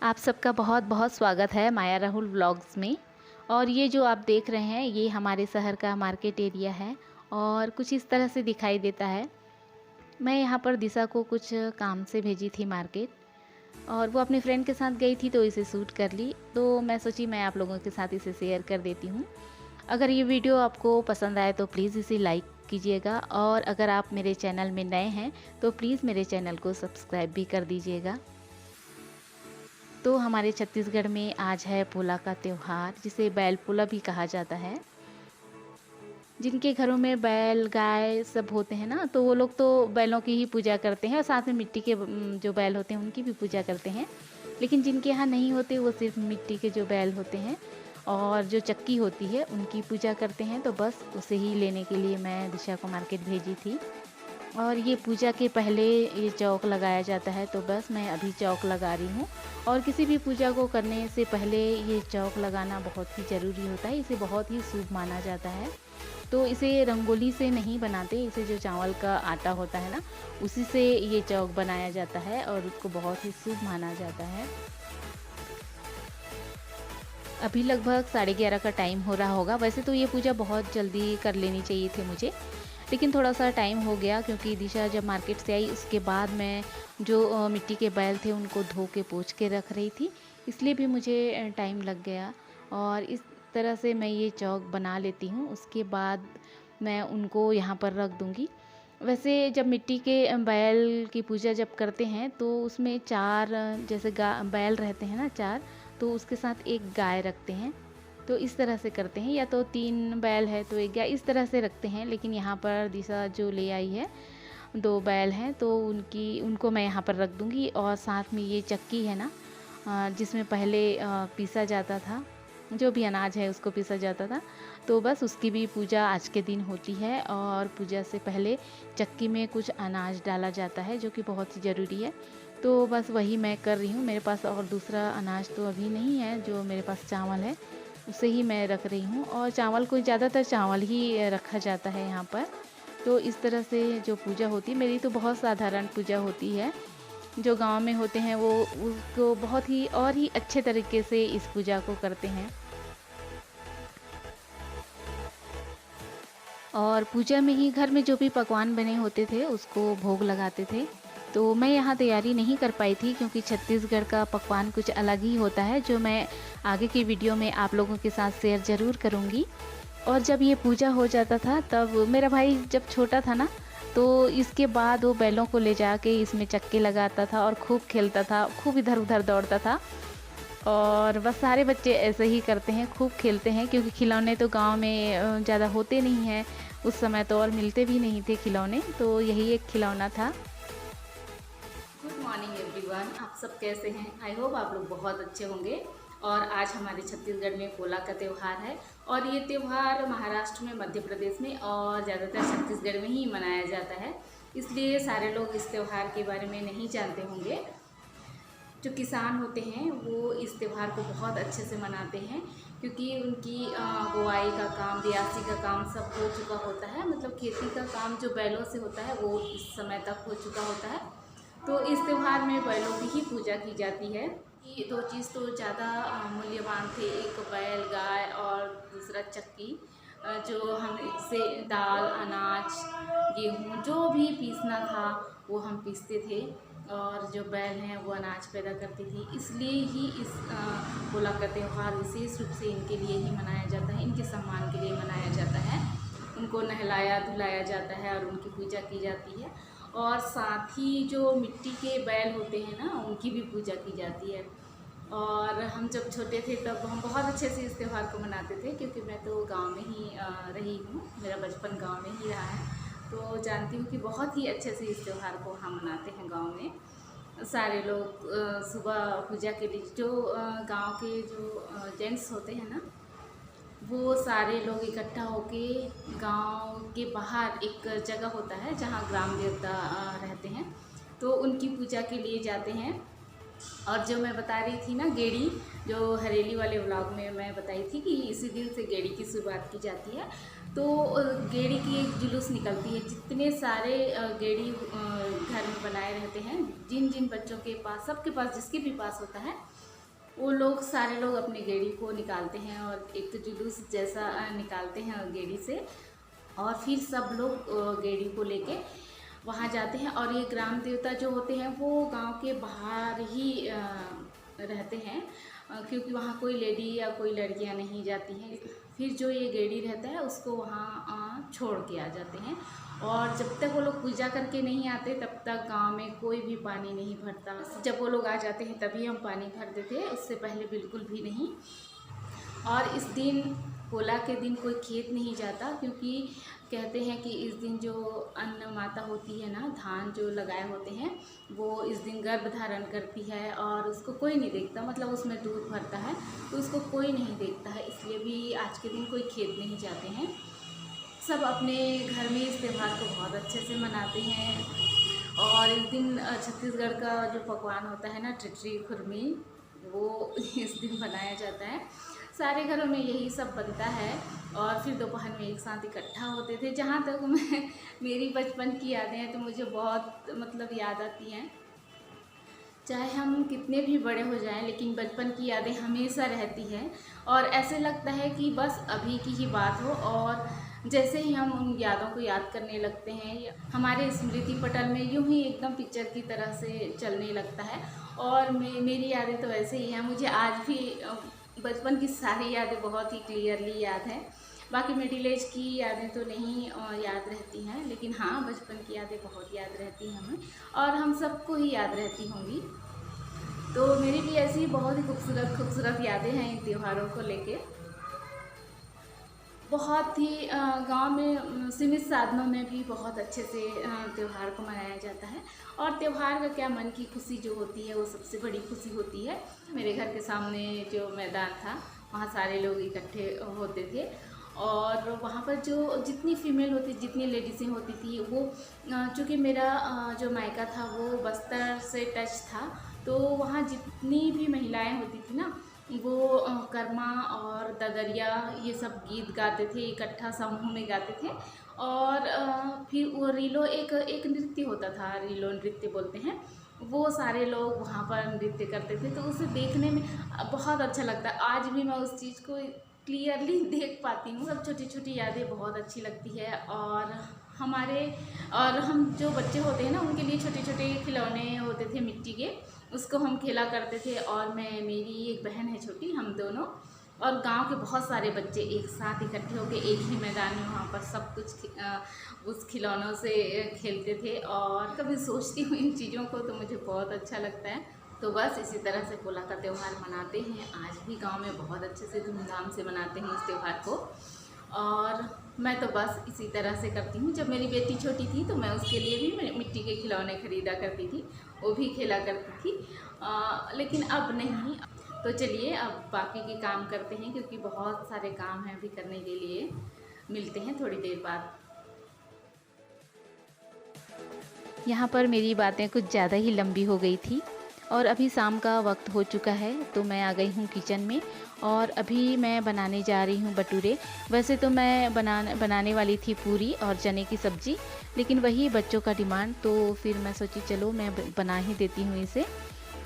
आप सबका बहुत बहुत स्वागत है माया राहुल व्लॉग्स में। और ये जो आप देख रहे हैं ये हमारे शहर का मार्केट एरिया है और कुछ इस तरह से दिखाई देता है। मैं यहाँ पर दिशा को कुछ काम से भेजी थी मार्केट और वो अपने फ्रेंड के साथ गई थी तो इसे शूट कर ली, तो मैं सोची मैं आप लोगों के साथ इसे शेयर कर देती हूँ। अगर ये वीडियो आपको पसंद आए तो प्लीज़ इसे लाइक कीजिएगा और अगर आप मेरे चैनल में नए हैं तो प्लीज़ मेरे चैनल को सब्सक्राइब भी कर दीजिएगा। तो हमारे छत्तीसगढ़ में आज है पोला का त्यौहार, जिसे बैल पोला भी कहा जाता है। जिनके घरों में बैल गाय सब होते हैं ना, तो वो लोग तो बैलों की ही पूजा करते हैं और साथ में मिट्टी के जो बैल होते हैं उनकी भी पूजा करते हैं। लेकिन जिनके यहाँ नहीं होते वो सिर्फ मिट्टी के जो बैल होते हैं और जो चक्की होती है उनकी पूजा करते हैं। तो बस उसे ही लेने के लिए मैं दिशा को मार्केट भेजी थी। और ये पूजा के पहले ये चौक लगाया जाता है, तो बस मैं अभी चौक लगा रही हूँ। और किसी भी पूजा को करने से पहले ये चौक लगाना बहुत ही ज़रूरी होता है, इसे बहुत ही शुभ माना जाता है। तो इसे रंगोली से नहीं बनाते, इसे जो चावल का आटा होता है ना उसी से ये चौक बनाया जाता है और उसको बहुत ही शुभ माना जाता है। अभी लगभग 11:30 का टाइम हो रहा होगा। वैसे तो ये पूजा बहुत जल्दी कर लेनी चाहिए थी मुझे, लेकिन थोड़ा सा टाइम हो गया क्योंकि दिशा जब मार्केट से आई उसके बाद मैं जो मिट्टी के बैल थे उनको धो के पोंछ के रख रही थी, इसलिए भी मुझे टाइम लग गया। और इस तरह से मैं ये चौक बना लेती हूँ, उसके बाद मैं उनको यहाँ पर रख दूँगी। वैसे जब मिट्टी के बैल की पूजा जब करते हैं तो उसमें 4 जैसे बैल रहते हैं ना 4, तो उसके साथ एक गाय रखते हैं। तो इस तरह से करते हैं, या तो 3 बैल है तो एक गाय, इस तरह से रखते हैं। लेकिन यहाँ पर दिशा जो ले आई है 2 बैल हैं तो उनको मैं यहाँ पर रख दूँगी। और साथ में ये चक्की है ना जिसमें पहले पीसा जाता था, जो भी अनाज है उसको पीसा जाता था, तो बस उसकी भी पूजा आज के दिन होती है। और पूजा से पहले चक्की में कुछ अनाज डाला जाता है जो कि बहुत ही ज़रूरी है, तो बस वही मैं कर रही हूँ। मेरे पास और दूसरा अनाज तो अभी नहीं है, जो मेरे पास चावल है उसे ही मैं रख रही हूँ। और चावल को ज़्यादातर चावल ही रखा जाता है यहाँ पर। तो इस तरह से जो पूजा होती है, मेरी तो बहुत साधारण पूजा होती है। जो गांव में होते हैं वो उसको बहुत ही और ही अच्छे तरीके से इस पूजा को करते हैं। और पूजा में ही घर में जो भी पकवान बने होते थे उसको भोग लगाते थे। तो मैं यहाँ तैयारी नहीं कर पाई थी क्योंकि छत्तीसगढ़ का पकवान कुछ अलग ही होता है, जो मैं आगे की वीडियो में आप लोगों के साथ शेयर ज़रूर करूँगी। और जब ये पूजा हो जाता था तब मेरा भाई जब छोटा था ना, तो इसके बाद वो बैलों को ले जाके इसमें चक्के लगाता था और खूब खेलता था, खूब इधर उधर दौड़ता था। और बस सारे बच्चे ऐसे ही करते हैं, खूब खेलते हैं, क्योंकि खिलौने तो गांव में ज़्यादा होते नहीं हैं उस समय तो, और मिलते भी नहीं थे खिलौने, तो यही एक खिलौना था। गुड मॉर्निंग एवरीवन, आप सब कैसे हैं? आई होप आप लोग बहुत अच्छे होंगे। और आज हमारे छत्तीसगढ़ में पोला का त्यौहार है और ये त्यौहार महाराष्ट्र में, मध्य प्रदेश में और ज़्यादातर छत्तीसगढ़ में ही मनाया जाता है, इसलिए सारे लोग इस त्यौहार के बारे में नहीं जानते होंगे। जो किसान होते हैं वो इस त्यौहार को बहुत अच्छे से मनाते हैं क्योंकि उनकी बुआई का काम, बियासी का काम सब हो चुका होता है। मतलब खेती का काम जो बैलों से होता है वो इस समय तक हो चुका होता है। तो इस त्यौहार में बैलों की ही पूजा की जाती है। ये 2 चीज़ तो ज़्यादा मूल्यवान थे, एक बैल गाय और दूसरा चक्की, जो हम इससे दाल, अनाज, गेहूँ जो भी पीसना था वो हम पीसते थे। और जो बैल हैं वो अनाज पैदा करती थी, इसलिए ही इस पोला का त्यौहार विशेष रूप से इनके लिए ही मनाया जाता है, इनके सम्मान के लिए मनाया जाता है। उनको नहलाया धुलाया जाता है और उनकी पूजा की जाती है। और साथ ही जो मिट्टी के बैल होते हैं ना उनकी भी पूजा की जाती है। और हम जब छोटे थे तब हम बहुत अच्छे से इस त्यौहार को मनाते थे, क्योंकि मैं तो गांव में ही रही हूँ, मेरा बचपन गांव में ही रहा है, तो जानती हूँ कि बहुत ही अच्छे से इस त्यौहार को हम मनाते हैं गांव में। सारे लोग सुबह पूजा के लिए, जो गांव के जो जेंट्स होते हैं ना, वो सारे लोग इकट्ठा होके गांव के बाहर एक जगह होता है जहाँ ग्राम देवता रहते हैं, तो उनकी पूजा के लिए जाते हैं। और जो मैं बता रही थी ना गेड़ी, जो हरेली वाले व्लॉग में मैं बताई थी कि इसी दिन से गेड़ी की शुरुआत की जाती है, तो गेड़ी की एक जुलूस निकलती है। जितने सारे गेड़ी घर में बनाए रहते हैं, जिन जिन बच्चों के पास, सबके पास, जिसके भी पास होता है, वो लोग सारे लोग अपनी गेड़ी को निकालते हैं और एक तो जुलूस जैसा निकालते हैं गेड़ी से, और फिर सब लोग गेड़ी को लेके वहाँ जाते हैं। और ये ग्राम देवता जो होते हैं वो गांव के बाहर ही रहते हैं, क्योंकि वहाँ कोई लेडी या कोई लड़कियाँ नहीं जाती हैं। फिर जो ये गेड़ी रहता है उसको वहाँ छोड़ के आ जाते हैं, और जब तक वो लोग पूजा करके नहीं आते तब तक गांव में कोई भी पानी नहीं भरता। जब वो लोग आ जाते हैं तभी हम पानी भर देते हैं, उससे पहले बिल्कुल भी नहीं। और इस दिन पोला के दिन कोई खेत नहीं जाता, क्योंकि कहते हैं कि इस दिन जो अन्न माता होती है ना, धान जो लगाए होते हैं वो इस दिन गर्भ धारण करती है और उसको कोई नहीं देखता, मतलब उसमें दूध भरता है तो उसको कोई नहीं देखता है, इसलिए भी आज के दिन कोई खेत नहीं जाते हैं। सब अपने घर में इस त्यौहार को बहुत अच्छे से मनाते हैं। और इस दिन छत्तीसगढ़ का जो पकवान होता है ना, टिटरी खुरमी, वो इस दिन बनाया जाता है। सारे घरों में यही सब बनता है और फिर दोपहर में एक साथ इकट्ठा होते थे। जहाँ तक मैं मेरी बचपन की यादें हैं तो मुझे बहुत मतलब याद आती हैं। चाहे हम कितने भी बड़े हो जाएं, लेकिन बचपन की यादें हमेशा रहती हैं और ऐसे लगता है कि बस अभी की ही बात हो। और जैसे ही हम उन यादों को याद करने लगते हैं, हमारे स्मृति पटल में यूं ही एकदम पिक्चर की तरह से चलने लगता है। और मेरी यादें तो ऐसे ही हैं, मुझे आज भी बचपन की सारी यादें बहुत ही क्लियरली याद हैं। बाकी मिडिल एज की यादें तो नहीं याद रहती हैं, लेकिन हाँ बचपन की यादें बहुत याद रहती हैं हमें, और हम सबको ही याद रहती होंगी। तो मेरी भी ऐसी बहुत ही खूबसूरत खूबसूरत यादें हैं इन त्योहारों को लेके। बहुत ही गांव में सीमित साधनों में भी बहुत अच्छे से त्यौहार को मनाया जाता है। और त्यौहार का क्या, मन की खुशी जो होती है वो सबसे बड़ी खुशी होती है। मेरे घर के सामने जो मैदान था वहाँ सारे लोग इकट्ठे होते थे, और वहाँ पर जो जितनी फीमेल होती, जितनी लेडीज़ें होती थी, वो चूँकि मेरा जो मायका था वो बस्तर से टच था, तो वहाँ जितनी भी महिलाएं होती थी ना, वो कर्मा और ददरिया ये सब गीत गाते थे, इकट्ठा समूह में गाते थे। और फिर वो रीलो एक एक नृत्य होता था, रीलो नृत्य बोलते हैं, वो सारे लोग वहाँ पर नृत्य करते थे, तो उसे देखने में बहुत अच्छा लगता है। आज भी मैं उस चीज़ को क्लियरली देख पाती हूँ। सब छोटी छोटी यादें बहुत अच्छी लगती है। और हम जो बच्चे होते हैं ना, उनके लिए छोटे छोटे खिलौने होते थे मिट्टी के, उसको हम खेला करते थे। और मेरी एक बहन है छोटी, हम दोनों और गांव के बहुत सारे बच्चे एक साथ इकट्ठे होकर एक ही मैदान में वहाँ पर सब कुछ उस खिलौनों से खेलते थे। और कभी सोचती हूँ इन चीज़ों को तो मुझे बहुत अच्छा लगता है। तो बस इसी तरह से पोला का त्यौहार मनाते हैं। आज भी गांव में बहुत अच्छे से धूमधाम से मनाते हैं इस त्यौहार को। और मैं तो बस इसी तरह से करती हूँ। जब मेरी बेटी छोटी थी तो मैं उसके लिए भी मिट्टी के खिलौने ख़रीदा करती थी, वो भी खेला करती थी, लेकिन अब नहीं। तो चलिए अब बाकी के काम करते हैं, क्योंकि बहुत सारे काम हैं अभी करने के लिए। मिलते हैं थोड़ी देर बाद। यहाँ पर मेरी बातें कुछ ज़्यादा ही लंबी हो गई थी और अभी शाम का वक्त हो चुका है, तो मैं आ गई हूँ किचन में और अभी मैं बनाने जा रही हूँ भटूरे। वैसे तो मैं बनाने वाली थी पूरी और चने की सब्ज़ी, लेकिन वही बच्चों का डिमांड, तो फिर मैं सोची चलो मैं बना ही देती हूँ इसे।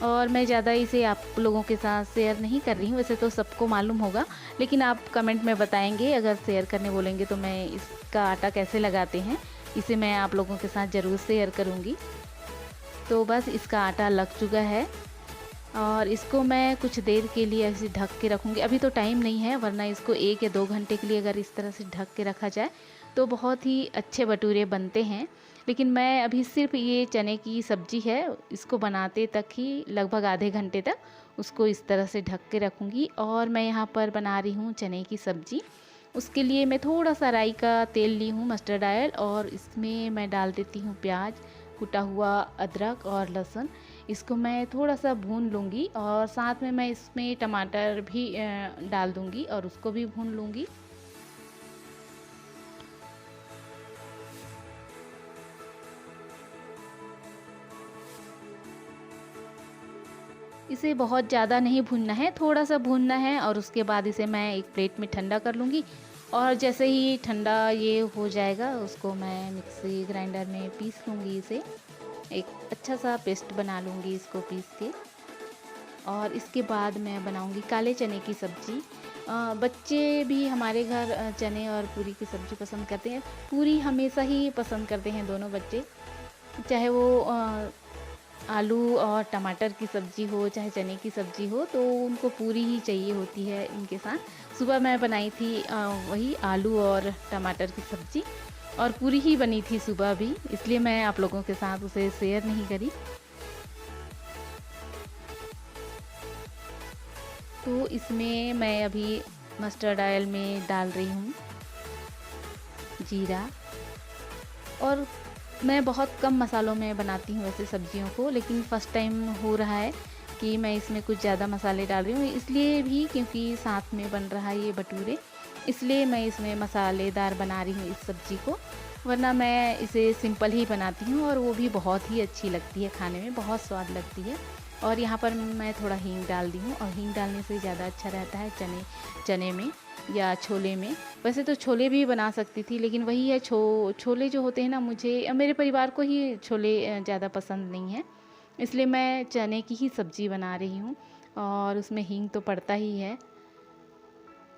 और मैं ज़्यादा इसे आप लोगों के साथ शेयर नहीं कर रही हूँ, वैसे तो सबको मालूम होगा, लेकिन आप कमेंट में बताएंगे अगर शेयर करने बोलेंगे तो मैं इसका आटा कैसे लगाते हैं, इसे मैं आप लोगों के साथ ज़रूर शेयर करूँगी। तो बस इसका आटा लग चुका है और इसको मैं कुछ देर के लिए ऐसे ढक के रखूँगी। अभी तो टाइम नहीं है, वरना इसको 1 या 2 घंटे के लिए अगर इस तरह से ढक के रखा जाए तो बहुत ही अच्छे भटूरे बनते हैं। लेकिन मैं अभी सिर्फ ये चने की सब्ज़ी है, इसको बनाते तक ही लगभग आधे घंटे तक उसको इस तरह से ढक के रखूँगी। और मैं यहाँ पर बना रही हूँ चने की सब्ज़ी। उसके लिए मैं थोड़ा सा राई का तेल ली हूँ, मस्टर्ड ऑयल, और इसमें मैं डाल देती हूँ प्याज, कुटा हुआ अदरक और लहसुन। इसको मैं थोड़ा सा भून लूँगी और साथ में मैं इसमें टमाटर भी डाल दूँगी और उसको भी भून लूँगी। इसे बहुत ज़्यादा नहीं भूनना है, थोड़ा सा भूनना है और उसके बाद इसे मैं एक प्लेट में ठंडा कर लूँगी। और जैसे ही ठंडा ये हो जाएगा उसको मैं मिक्सी ग्राइंडर में पीस लूँगी। इसे एक अच्छा सा पेस्ट बना लूँगी इसको पीस के। और इसके बाद मैं बनाऊंगी काले चने की सब्ज़ी। बच्चे भी हमारे घर चने और पूरी की सब्ज़ी पसंद करते हैं। पूरी हमेशा ही पसंद करते हैं दोनों बच्चे, चाहे वो आलू और टमाटर की सब्ज़ी हो, चाहे चने की सब्ज़ी हो, तो उनको पूरी ही चाहिए होती है इनके साथ। सुबह मैं बनाई थी वही आलू और टमाटर की सब्ज़ी, और पूरी ही बनी थी सुबह भी, इसलिए मैं आप लोगों के साथ उसे शेयर नहीं करी। तो इसमें मैं अभी मस्टर्ड ऑयल में डाल रही हूँ जीरा, और मैं बहुत कम मसालों में बनाती हूँ वैसे सब्जियों को, लेकिन फ़र्स्ट टाइम हो रहा है कि मैं इसमें कुछ ज़्यादा मसाले डाल रही हूँ, इसलिए भी क्योंकि साथ में बन रहा है ये भटूरे, इसलिए मैं इसमें मसालेदार बना रही हूँ इस सब्ज़ी को। वरना मैं इसे सिंपल ही बनाती हूँ और वो भी बहुत ही अच्छी लगती है, खाने में बहुत स्वाद लगती है। और यहाँ पर मैं थोड़ा हींग डाल दी हूँ, और हींग डालने से ज़्यादा अच्छा रहता है चने में या छोले में। वैसे तो छोले भी बना सकती थी, लेकिन वही है छोले जो होते हैं ना, मुझे मेरे परिवार को ही छोले ज़्यादा पसंद नहीं है, इसलिए मैं चने की ही सब्ज़ी बना रही हूँ, और उसमें हींग तो पड़ता ही है।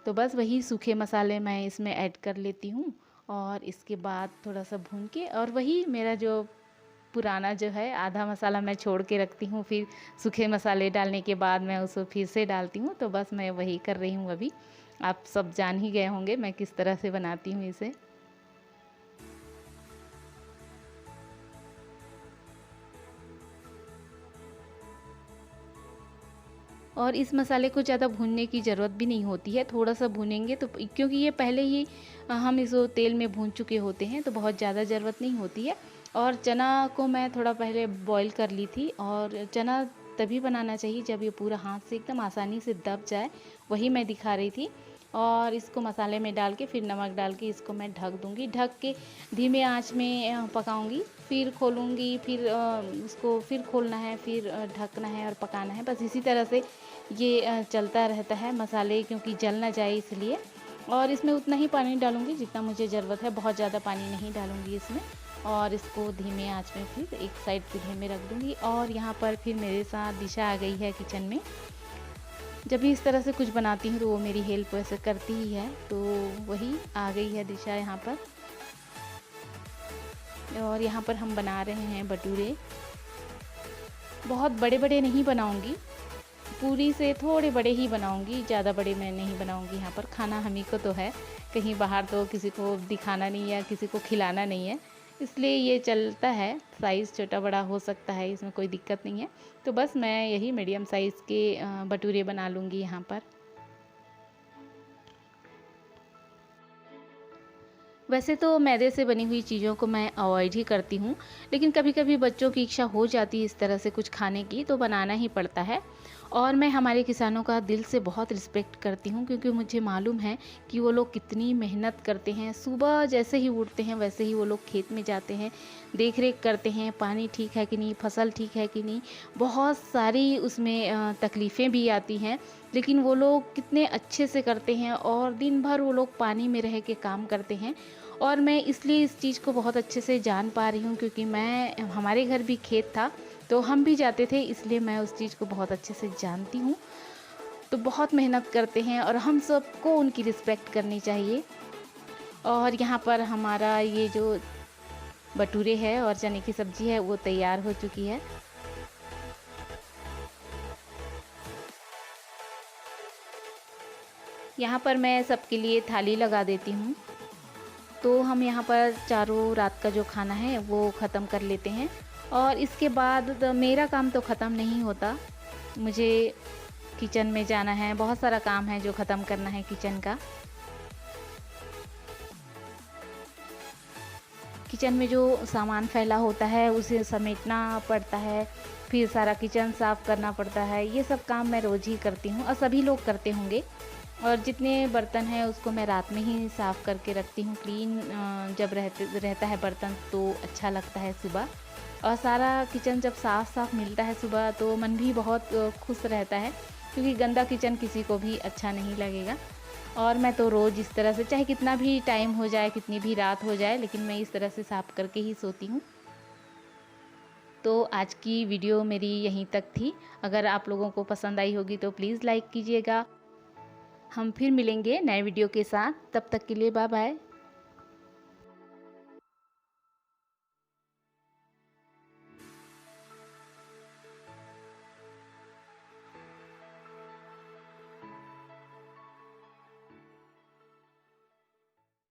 तो बस वही सूखे मसाले मैं इसमें ऐड कर लेती हूँ, और इसके बाद थोड़ा सा भून के, और वही मेरा जो पुराना जो है आधा मसाला मैं छोड़ के रखती हूँ, फिर सूखे मसाले डालने के बाद मैं उसको फिर से डालती हूँ। तो बस मैं वही कर रही हूँ अभी। आप सब जान ही गए होंगे मैं किस तरह से बनाती हूँ इसे। और इस मसाले को ज़्यादा भूनने की ज़रूरत भी नहीं होती है, थोड़ा सा भूनेंगे तो, क्योंकि ये पहले ही हम इसको तेल में भून चुके होते हैं, तो बहुत ज़्यादा ज़रूरत नहीं होती है। और चना को मैं थोड़ा पहले बॉईल कर ली थी, और चना तभी बनाना चाहिए जब ये पूरा हाथ से एकदम आसानी से दब जाए, वही मैं दिखा रही थी। और इसको मसाले में डाल के फिर नमक डाल के इसको मैं ढक दूँगी, ढक के धीमे आंच में पकाऊंगी, फिर खोलूँगी, फिर उसको फिर खोलना है, फिर ढकना है और पकाना है। बस इसी तरह से ये चलता रहता है मसाले, क्योंकि जल ना जाए इसलिए। और इसमें उतना ही पानी डालूँगी जितना मुझे ज़रूरत है, बहुत ज़्यादा पानी नहीं डालूँगी इसमें। और इसको धीमे आंच में फिर एक साइड चूल्हे में रख दूँगी। और यहाँ पर फिर मेरे साथ दिशा आ गई है किचन में। जब भी इस तरह से कुछ बनाती हूँ तो वो मेरी हेल्प वैसे करती ही है, तो वही आ गई है दिशा यहाँ पर। और यहाँ पर हम बना रहे हैं भटूरे। बहुत बड़े बड़े नहीं बनाऊँगी, पूरी से थोड़े बड़े ही बनाऊँगी, ज़्यादा बड़े मैं नहीं बनाऊँगी। यहाँ पर खाना हम ही को तो है, कहीं बाहर तो किसी को दिखाना नहीं है, किसी को खिलाना नहीं है, इसलिए ये चलता है। साइज़ छोटा बड़ा हो सकता है, इसमें कोई दिक्कत नहीं है। तो बस मैं यही मीडियम साइज़ के भटूरे बना लूँगी यहाँ पर। वैसे तो मैदे से बनी हुई चीज़ों को मैं अवॉइड ही करती हूँ, लेकिन कभी कभी बच्चों की इच्छा हो जाती है इस तरह से कुछ खाने की, तो बनाना ही पड़ता है। और मैं हमारे किसानों का दिल से बहुत रिस्पेक्ट करती हूँ, क्योंकि मुझे मालूम है कि वो लोग कितनी मेहनत करते हैं। सुबह जैसे ही उठते हैं वैसे ही वो लोग खेत में जाते हैं, देख रेख करते हैं, पानी ठीक है कि नहीं, फसल ठीक है कि नहीं, बहुत सारी उसमें तकलीफ़ें भी आती हैं, लेकिन वो लोग कितने अच्छे से करते हैं, और दिन भर वो लोग पानी में रह के काम करते हैं। और मैं इसलिए इस चीज़ को बहुत अच्छे से जान पा रही हूँ, क्योंकि हमारे घर भी खेत था, तो हम भी जाते थे, इसलिए मैं उस चीज़ को बहुत अच्छे से जानती हूँ। तो बहुत मेहनत करते हैं, और हम सबको उनकी रिस्पेक्ट करनी चाहिए। और यहाँ पर हमारा ये जो भटूरे है और चने की सब्ज़ी है वो तैयार हो चुकी है। यहाँ पर मैं सबके लिए थाली लगा देती हूँ। तो हम यहाँ पर चारों रात का जो खाना है वो ख़त्म कर लेते हैं, और इसके बाद मेरा काम तो ख़त्म नहीं होता, मुझे किचन में जाना है, बहुत सारा काम है जो ख़त्म करना है किचन का। किचन में जो सामान फैला होता है उसे समेटना पड़ता है, फिर सारा किचन साफ़ करना पड़ता है, ये सब काम मैं रोज़ ही करती हूँ, और सभी लोग करते होंगे। और जितने बर्तन हैं उसको मैं रात में ही साफ़ करके रखती हूँ। क्लीन जब रहता है बर्तन तो अच्छा लगता है सुबह, और सारा किचन जब साफ़ मिलता है सुबह तो मन भी बहुत खुश रहता है, क्योंकि गंदा किचन किसी को भी अच्छा नहीं लगेगा। और मैं तो रोज़ इस तरह से, चाहे कितना भी टाइम हो जाए, कितनी भी रात हो जाए, लेकिन मैं इस तरह से साफ़ करके ही सोती हूँ। तो आज की वीडियो मेरी यहीं तक थी। अगर आप लोगों को पसंद आई होगी तो प्लीज़ लाइक कीजिएगा। हम फिर मिलेंगे नए वीडियो के साथ, तब तक के लिए बाय बाय।